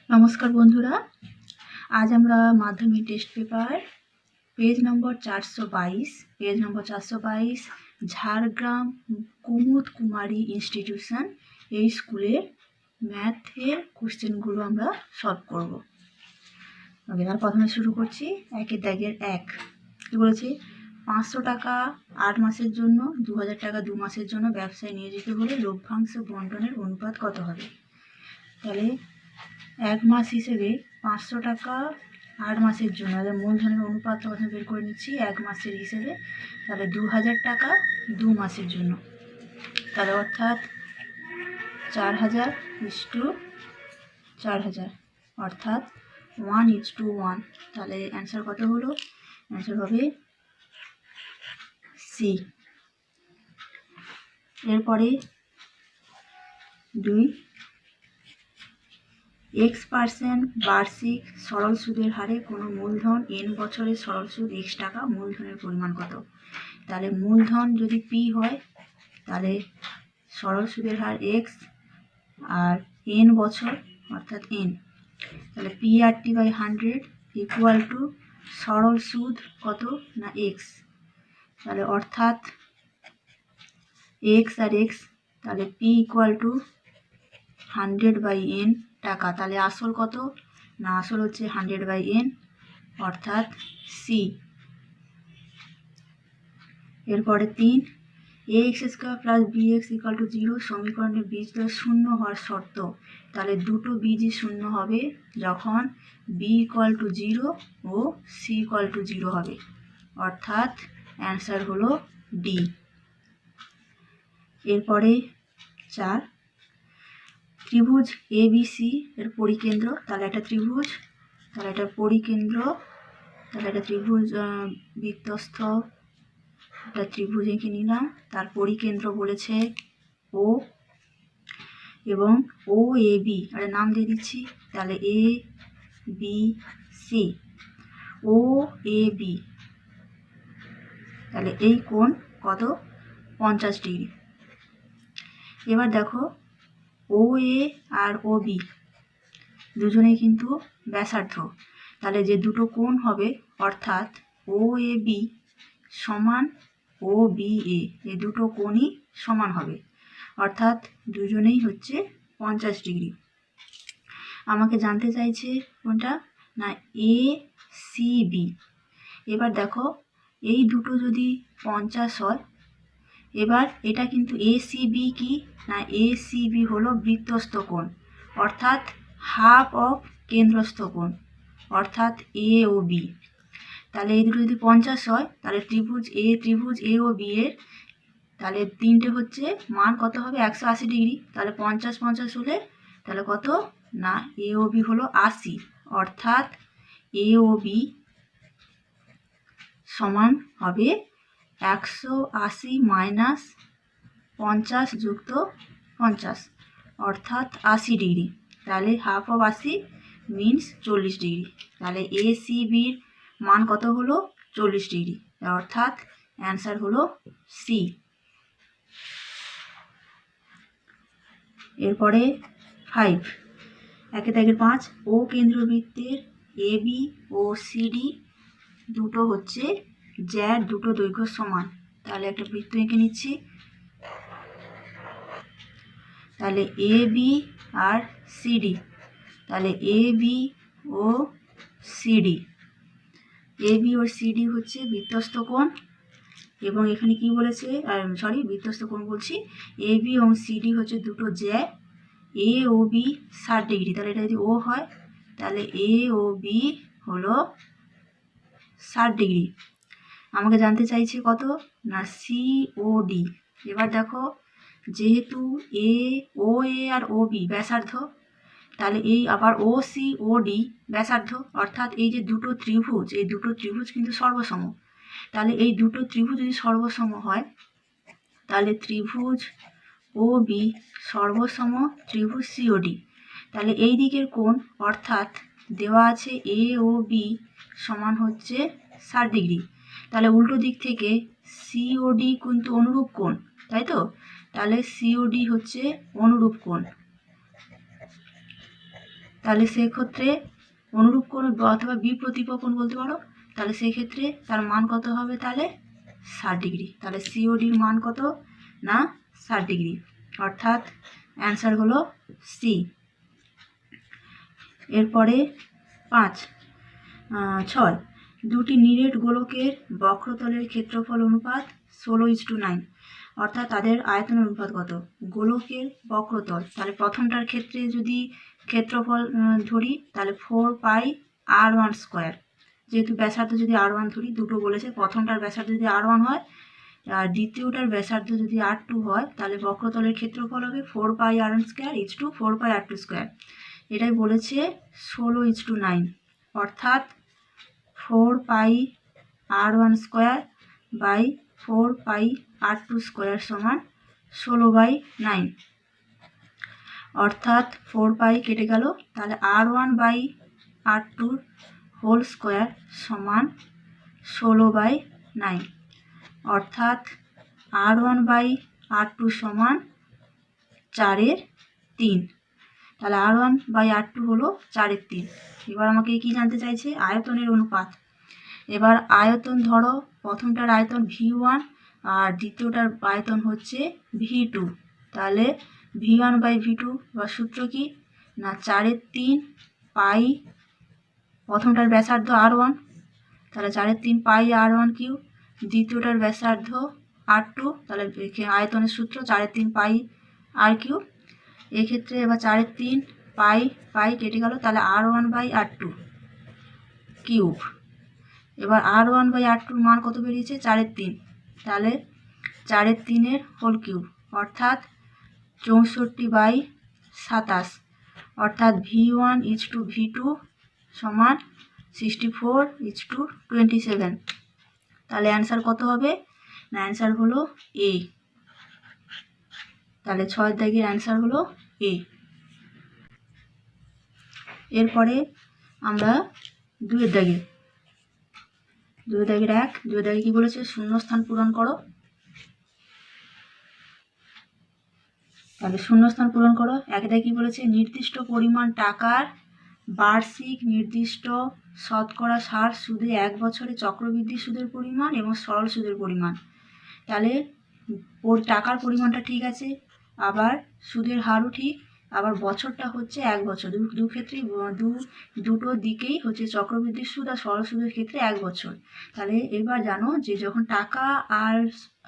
নমস্কার বন্ধুরা, আজ আমরা Madhyamik test paper page number 422 Jhargram Kumud Kumari institution এই স্কুলের ম্যাথের কোশ্চেনগুলো আমরা সলভ করব। ওকে, তার প্রথমে শুরু করছি। একের দাগের 1 কি বলেছে, 500 টাকা 8 মাসের জন্য, 2000 টাকা 2 মাসের জন্য ব্যবসায় নিয়োজিত হলে লভ্যাংশ বন্টনের অনুপাত কত হবে? তাহলে 1 মাস হিসেবে 500 টাকা 8 মাসের জন্য মূলধনের অনুপাত প্রথমে বের করে নিচ্ছি 1 মাসের হিসেবে। তাহলে 2000 টাকা 2 মাসের জন্য, তাহলে অর্থাৎ 4000:4000 অর্থাৎ 1:1। তাহলে অ্যান্সার কত হলো? অ্যান্সার হবে সি। এরপরে 2, X% বার্ষিক সরল সুদের হারে কোনো মূলধন n বছরের সরল সুদ x টাকা, মূলধনের পরিমাণ কত? তাহলে মূলধন যদি p হয় তাহলে সরল সুদের হার x আর n বছর অর্থাৎ n, তাহলে p/100 ইকুয়াল টু সরল সুদ কত না x, তাহলে অর্থাৎ x আর x, তাহলে p ইকুয়াল টু 100/n টাকা। তাহলে আসল কত না, আসল হচ্ছে 100/n অর্থাৎ সি। এরপরে 3, ax² + bx = 0 সমীকরণের বীজদ্বয় শূন্য হওয়ার শর্ত। তাহলে দুটো বীজই শূন্য হবে যখন b = 0 ও c = 0 হবে, অর্থাৎ অ্যান্সার হলো ডি। এরপরে 4, ত্রিভুজ ABC এর পরিকেন্দ্র। তাহলে একটা ত্রিভুজ, তাহলে একটা পরিকেন্দ্র, তাহলে একটা ত্রিভুজ বৃত্তস্থ একটা ত্রিভুজ এঁকে নিলাম, তার পরিকেন্দ্র বলেছে ও এবং OAB আর নাম দিয়ে দিচ্ছি। তাহলে ABC OAB, তাহলে এই কোণ কত? 50 ডিগ্রি। এবার দেখো OA আর OB দুজনেই কিন্তু ব্যাসার্ধ, তাহলে যে দুটো কোণ হবে অর্থাৎ OAB সমান OBA, এই দুটো কোণই সমান হবে, অর্থাৎ দুজনেই হচ্ছে 50 ডিগ্রি। আমাকে জানতে চাইছে কোনটা না ACB। এবার দেখো এই দুটো যদি 50 হয়, এবার এটা কিন্তু ACB কি না, ACB হলো বৃত্তস্থ কোণ অর্থাৎ হাফ অফ কেন্দ্রস্থ কোণ অর্থাৎ AOB। তাহলে এই দুটো যদি 50 হয় তাহলে ত্রিভুজ A ও B এর তাহলে তিনটে হচ্ছে মান কত হবে? 180 ডিগ্রি। তাহলে 50 হলে তাহলে কত না AOB হলো 80, অর্থাৎ AOB সমান হবে 180 - 50 যুক্ত 50 অর্থাৎ 80 ডিগ্রি। তাহলে হাফ অফ 80 মিনস 40 ডিগ্রি। তাহলে ACBর মান কত হলো? 40 ডিগ্রি, অর্থাৎ অ্যান্সার হলো সি। এরপরে 5, 1/5 ও কেন্দ্রবৃত্তের AB ও CD দুটো হচ্ছে জ্যার দুটো দৈর্ঘ্য সমান। তাহলে একটা বৃত্ত এঁকে নিচ্ছি। তাহলে AB আর CD, তাহলে AB ও CD হচ্ছে বৃত্তস্থ কোণ, এবং এখানে কি বলেছে, বৃত্তস্থ কোণ বলছি, AB এবং CD হচ্ছে দুটো জ্যা, AOB 60 ডিগ্রি। তাহলে এটা যদি ও হয় তাহলে AOB হলো 60 ডিগ্রি। আমাকে জানতে চাইছে কত না COD। এবার দেখো যেহেতু OA আর OB ব্যাসার্ধ, তাহলে এই আবার OCOD ব্যাসার্ধ, অর্থাৎ এই যে দুটো ত্রিভুজ, এই দুটো ত্রিভুজ কিন্তু সর্বসম। তাহলে এই দুটো ত্রিভুজ যদি সর্বসম হয় তাহলে ত্রিভুজ OB সর্বসম ত্রিভুজ COD। তাহলে এই দিকের কোণ অর্থাৎ দেওয়া আছে AOB সমান হচ্ছে 60 ডিগ্রি। তাহলে উল্টো দিক থেকে COD কিন্তু অনুরূপ কোণ, তাই তো? তাহলে COD হচ্ছে অনুরূপ কোণ। তাহলে সেক্ষেত্রে অনুরূপ কোণ অথবা বিপ্রতীপ কোণ বলতে পারো। তাহলে সেক্ষেত্রে তার মান কত হবে? তাহলে 60 ডিগ্রি। তাহলে সিওডির মান কত না 60 ডিগ্রি, অর্থাৎ অ্যান্সার হলো সি। এরপরে 6 দুটি নিরেট গোলকের বক্রতলের ক্ষেত্রফল অনুপাত 16:9, অর্থাৎ তাদের আয়তনের অনুপাত কত? গোলকের বক্রতল, তাহলে প্রথমটার ক্ষেত্রে যদি ক্ষেত্রফল ধরি তাহলে 4πr1², যেহেতু ব্যাসার্ধ যদি r1 ধরি, দুটো বলেছে, প্রথমটার ব্যাসার্ধ যদি r1 হয় আর দ্বিতীয়টার ব্যাসার্ধ যদি r2 হয়, তাহলে বক্রতলের ক্ষেত্রফল হবে 4πr1² 4πr2²। এটাই বলেছে 16:9, অর্থাৎ 4πr1² বাই 4πr2² সমান 16/9, অর্থাৎ 4π কেটে গেল, তাহলে r1/r2² সমান 16/9, অর্থাৎ r1/r2 সমান 4/3। তাহলে r1/r2 হলো 4/3। এবার আমাকে কি জানতে চাইছে? আয়তনের অনুপাত। এবার আয়তন ধরো, প্রথমটার আয়তন v1 আর দ্বিতীয়টার আয়তন হচ্ছে v2। তাহলে v1/v2 বা সূত্র কি না 4/3 পাই, প্রথমটার ব্যাসার্ধ r1, তাহলে 4/3 পাই r1 কিউ, দ্বিতীয়টার ব্যাসার্ধ r2, তাহলে আয়তনের সূত্র 4/3 পাই r কিউ। এক্ষেত্রে এবার 4/3 পাই কেটে গেল, তাহলে r1/r2 কিউব। এবার r1/r2 মান কত বেরিয়েছে? 4/3, তাহলে 4/3 হোল কিউব, অর্থাৎ 64/27, অর্থাৎ v1:v2 সমান 64:27। তাহলে অ্যান্সার কত হবে? না অ্যান্সার হলো এ। তাহলে 6 দাগের অ্যান্সার হলো এ। এরপরে আমরা 2 দাগের 1 2 দাগে কি বলেছে? শূন্যস্থান পূরণ করো। তাহলে শূন্যস্থান পূরণ করো। 1 দাগে কি বলেছে? নির্দিষ্ট পরিমাণ টাকার বার্ষিক নির্দিষ্ট শতকরা হার সুদে 1 বছরে চক্রবৃদ্ধি সুদের পরিমাণ এবং সরল সুদের পরিমাণ। তাহলে টাকার পরিমাণটা ঠিক আছে, আবার সুদের হারও ঠিক, আবার বছরটা হচ্ছে 1 বছর। দু ক্ষেত্রেই দুটো দিকেই হচ্ছে চক্রবৃদ্ধি সুদ আর সরল সুদের ক্ষেত্রে 1 বছর। তাহলে এবার জানো যে যখন টাকা আর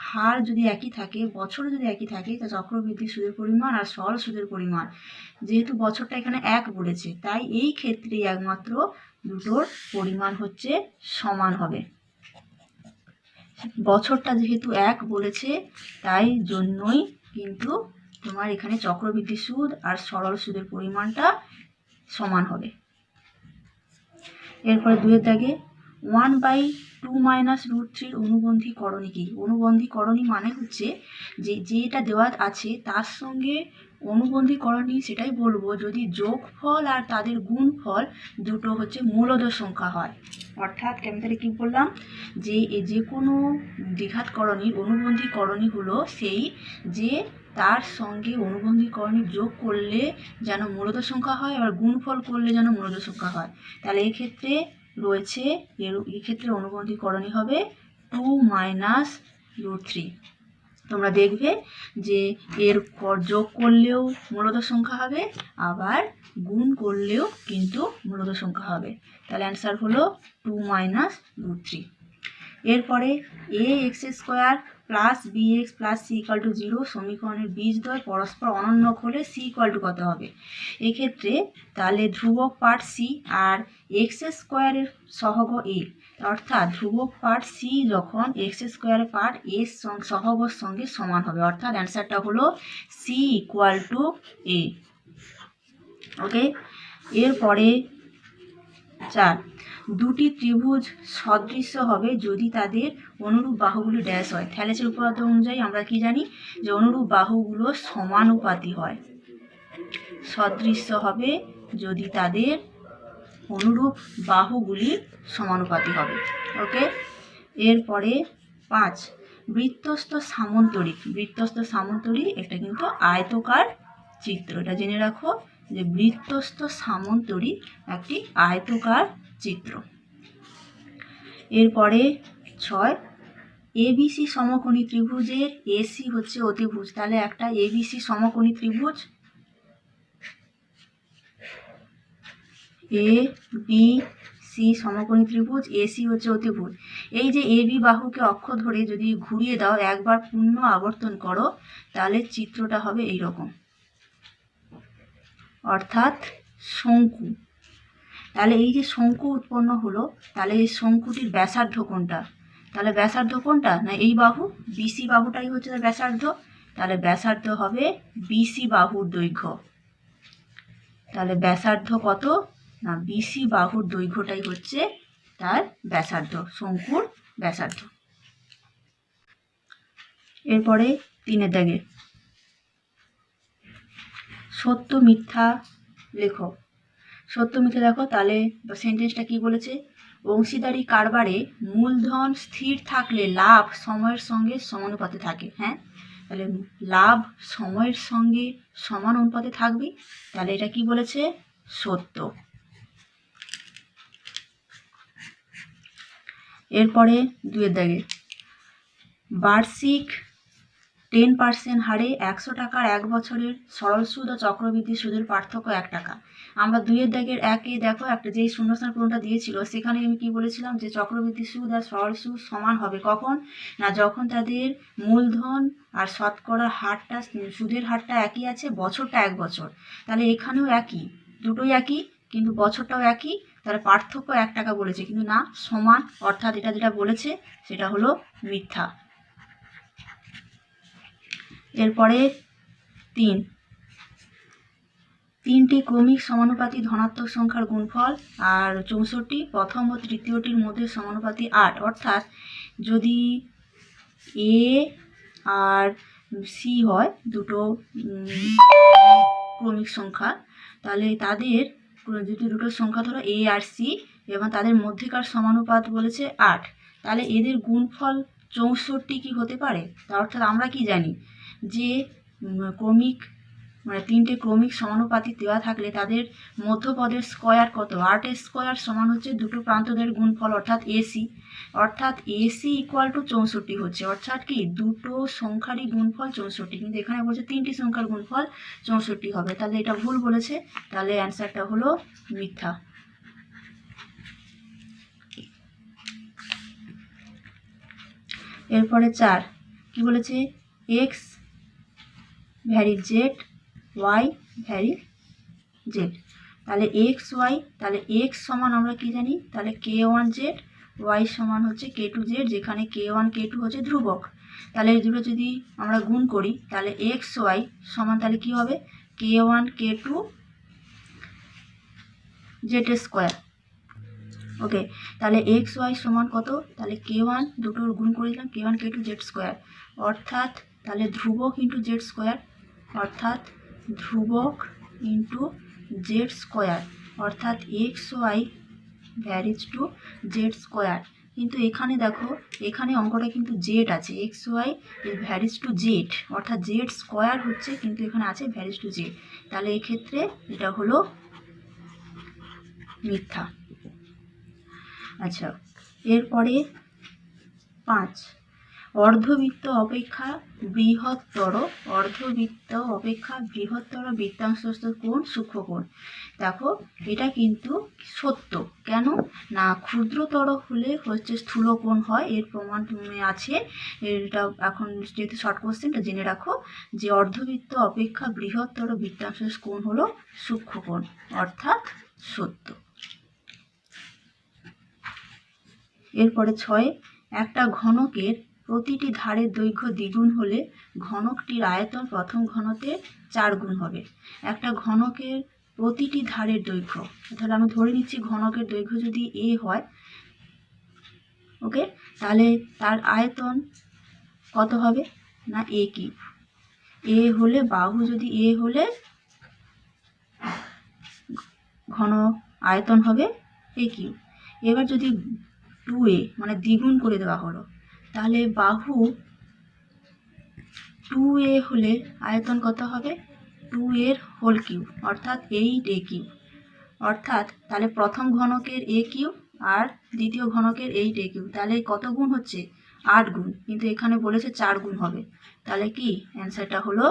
হার যদি একই থাকে, বছরও যদি একই থাকে, তা চক্রবৃদ্ধি সুদের পরিমাণ আর সরল সুদের পরিমাণ, যেহেতু বছরটা এখানে 1 বলেছে, তাই এই ক্ষেত্রে একমাত্র দুটোর পরিমাণ হচ্ছে সমান হবে। বছরটা যেহেতু 1 বলেছে, তাই জন্যই কিন্তু তোমার এখানে চক্রবৃদ্ধি সুদ আর সরল সুদের পরিমাণটা সমান হবে। এরপরে 2 দাগে 1/2 - √3 অনুবন্ধীকরণী কি? অনুবন্ধীকরণী মানে হচ্ছে যে যেটা দেওয়া আছে তার সঙ্গে অনুবন্ধীকরণী সেটাই বলবো যদি যোগফল আর তাদের গুণফল দুটো হচ্ছে মূলদ সংখ্যা হয়। অর্থাৎ আমি তাহলে কী বললাম যে কোনো দ্বিঘাতকরণীর অনুবন্ধীকরণী হলো সেই যে তার সঙ্গে অনুবন্ধীকরণী যোগ করলে যেন মূলদ সংখ্যা হয়, আবার গুণফল করলে যেন মূলদ সংখ্যা হয়। তাহলে এক্ষেত্রে রয়েছে, এক্ষেত্রে অনুবন্ধীকরণী হবে 2 - √3। তোমরা দেখবে যে এর যোগ করলেও মূলদ সংখ্যা হবে, আবার গুণ করলেও কিন্তু মূলদ সংখ্যা হবে। তাহলে অ্যান্সার হলো 2 - √3। এরপরে ax² + bx + c = 0 সমীকরণের বীজদ্বয় পরস্পর অনন্য হলে c = কত হবে? এক্ষেত্রে তাহলে ধ্রুবক পার্ট c আর x² এর সহগ a, অর্থাৎ ধ্রুবক পার্ট c যখন x² পার্ট a সহগের সঙ্গে সমান হবে, অর্থাৎ অ্যান্সারটা হলো c = a। ওকে। এরপরে 4 দুটি ত্রিভুজ সদৃশ্য হবে যদি তাদের অনুরূপ বাহুগুলি ড্যাশ হয়। থ্যালেসের উপপাদ্য অনুযায়ী আমরা কি জানি যে অনুরূপ বাহুগুলো সমানুপাতি হয়। সদৃশ্য হবে যদি তাদের অনুরূপ বাহুগুলি সমানুপাতি হবে। ওকে। এরপরে 5 বৃত্তস্থ সামন্তরিক। বৃত্তস্থ সামন্তরিক এটা কিন্তু আয়তকার চিত্র, এটা জেনে রাখো যে বৃত্তস্থ সামন্তরী একটি আয়তকার চিত্র। এরপরে 6 এবিসি সমকোণী ত্রিভুজের এসি হচ্ছে অতিভুজ। তাহলে একটা এবিসি সমকোণী ত্রিভুজ, এ বি সি সমকোণী ত্রিভুজ, এসি হচ্ছে অতিভুজ। এই যে এ বি বাহুকে অক্ষ ধরে যদি ঘুরিয়ে দাও, একবার পূর্ণ আবর্তন করো, তাহলে চিত্রটা হবে এই রকম, অর্থাৎ শঙ্কু। তাহলে এই যে শঙ্কু উৎপন্ন হলো, তাহলে এই শঙ্কুটির ব্যাসার্ধ কোনটা? তাহলে ব্যাসার্ধ কোনটা? না এই বাহু, বিসি বাহুটাই হচ্ছে তার ব্যাসার্ধ। তাহলে ব্যাসার্ধ হবে বিসি বাহুর দৈর্ঘ্য। তাহলে ব্যাসার্ধ কত? না বিসি বাহুর দৈর্ঘ্যটাই হচ্ছে তার ব্যাসার্ধ, শঙ্কুর ব্যাসার্ধ। এরপরে 3 দাগে সত্য মিথ্যা লেখো। সত্য মিথ্যা দেখো, তাহলে সেন্টেন্সটা কি বলেছে? অংশীদারি কারবারে মূলধন স্থির থাকলে লাভ সময়ের সঙ্গে সমানুপাতে থাকে। হ্যাঁ, তাহলে লাভ সময়ের সঙ্গে সমান অনুপাতে থাকবে, তাহলে এটা কি বলেছে? সত্য। এরপরে 2 দাগে বার্ষিক 10% হারে 100 টাকার 1 বছরের সরল সুদ ও চক্রবৃদ্ধি সুদের পার্থক্য 1 টাকা। আমরা 2 দাগের 1-এ দেখো একটা যেই শূন্যস্থান পূরণটা দিয়েছিল, সেখানে আমি কি বলেছিলাম যে চক্রবৃদ্ধি সুদ আর সরল সুদ সমান হবে কখন? না যখন তাদের মূলধন আর শতকরা হারটা, সুদের হারটা একই আছে, বছরটা 1 বছর। তাহলে এখানেও একই, দুটোই একই, কিন্তু বছরটাও একই, তাহলে পার্থক্য 1 টাকা বলেছে, কিন্তু না সমান, অর্থাৎ এটা যেটা বলেছে সেটা হলো মিথ্যা। এরপরে 3টি ক্রমিক সমানুপাতি ধনাত্মক সংখ্যার গুণফল আর 64 প্রথম ও তৃতীয়টির মধ্যে সমানুপাতি 8, অর্থাৎ যদি এ আর সি হয় দুটো ক্রমিক সংখ্যা, তাহলে তাদের যদি দুটো সংখ্যা ধরো এ আর সি এবং তাদের মধ্যেকার সমানুপাত বলেছে 8, তাহলে এদের গুণফল 64 কি হতে পারে? তার অর্থাৎ আমরা কি জানি যে ক্রমিক মানে 3টে ক্রমিক সমানুপাতি দেওয়া থাকলে তাদের মধ্যপদের স্কয়ার কত? 8 স্কয়ার সমান হচ্ছে দুটো প্রান্তদের গুণফল, অর্থাৎ এসি। অর্থাৎ এসি ইকুয়াল টু 64 হচ্ছে, অর্থাৎ কি দুটো সংখ্যারই গুণফল 64, কিন্তু এখানে বলছে 3টি সংখ্যার গুণফল 64 হবে। তাহলে এটা ভুল বলেছে, তাহলে অ্যান্সারটা হলো মিথ্যা। এরপরে 4 কি বলেছে? X vary z, y vary z. তাহলে এক্স ওয়াই, তাহলে এক্স সমান আমরা কি জানি? তাহলে k1 জেড, ওয়াই সমান হচ্ছে k2 জেড, যেখানে k1 k2 হচ্ছে ধ্রুবক। তাহলে এই দুটো যদি আমরা গুণ করি, তাহলে এক্স ওয়াই সমান তাহলে কি হবে? k1 k2 Z square. ওকে, তাহলে এক্স ওয়াই সমান কত? তাহলে k1 দুটোর গুণ করে দিলাম, k1 k2 জেড স্কোয়ার, অর্থাৎ তাহলে ধ্রুবক ইন্টু জেড স্কোয়ার, অর্থাৎ ধ্রুবক ইন্টু জেড স্কোয়ার, অর্থাৎ x Y varies to Z square. কিন্তু এখানে দেখো, এখানে অঙ্কটা কিন্তু জেড আছে, x Y varies to Z, অর্থাৎ জেড স্কোয়ার হচ্ছে, কিন্তু এখানে আছে ভ্যারিজ টু জেড। তাহলে এক্ষেত্রে এটা হলো মিথ্যা। আচ্ছা, এরপরে 5 অর্ধবৃত্ত অপেক্ষা বৃহত্তর বৃত্তাংশস্থ কোণ সূক্ষ্মকোণ। দেখো এটা কিন্তু সত্য, কেন না ক্ষুদ্রতর হলে হচ্ছে স্থূল কোণ হয়, এর প্রমাণ আছে। এটা এখন যেহেতু শর্ট কোশ্চেনটা জেনে রাখো যে অর্ধবৃত্ত অপেক্ষা বৃহত্তর বৃত্তাংশস্থ কোণ হলো সূক্ষ্মকোণ, অর্থাৎ সত্য। এরপরে 6 একটা ঘনকের প্রতিটি ধারের দৈর্ঘ্য দ্বিগুণ হলে ঘনকটির আয়তন প্রথম ঘনকের 4 গুণ হবে। একটা ঘনকের প্রতিটি ধারের দৈর্ঘ্য, তাহলে আমি ধরে নিচ্ছি ঘনকের দৈর্ঘ্য যদি এ হয়, ওকে, তাহলে তার আয়তন কত হবে? না এ কিউব। এ হলে বাহু, যদি এ হলে ঘন আয়তন হবে এ কিউব। এবার যদি 2a মানে দ্বিগুণ করে দেওয়া হলো, তাহলে বাহু 2a হলে আয়তন কত হবে? 2 এর হোল কিউব অর্থাৎ 8a কিউব। অর্থাৎ তাহলে প্রথম ঘনকের a কিউব আর দ্বিতীয় ঘনকের 8a কিউব, তাহলে কত গুণ হচ্ছে? 8 গুণ, কিন্তু এখানে বলেছে 4 গুণ হবে, তাহলে কি অ্যান্সারটা হলো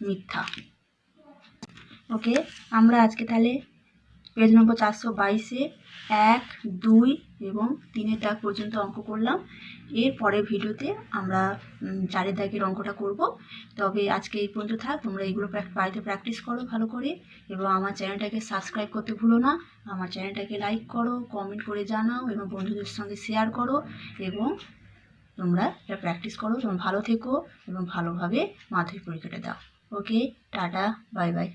মিথ্যা। ওকে, আমরা আজকে তাহলে পেজ নম্বর 422-এ 1, 2 এবং 3-এর দাগ পর্যন্ত অঙ্ক করলাম। এর পরের ভিডিওতে আমরা 4-এর দাগের অঙ্কটা করব। তবে আজকে এই পর্যন্ত থাক, তোমরা এইগুলো বাড়িতে প্র্যাকটিস করো ভালো করে, এবং আমার চ্যানেলটাকে সাবস্ক্রাইব করতে ভুলো না। আমার চ্যানেলটাকে লাইক করো, কমেন্ট করে জানাও এবং বন্ধুদের সঙ্গে শেয়ার করো, এবং তোমরা এটা প্র্যাকটিস করো। তোমরা ভালো থেকো এবং ভালোভাবে মাধ্যমিক পরীক্ষাটা দাও। ওকে, টাটা, বাই বাই।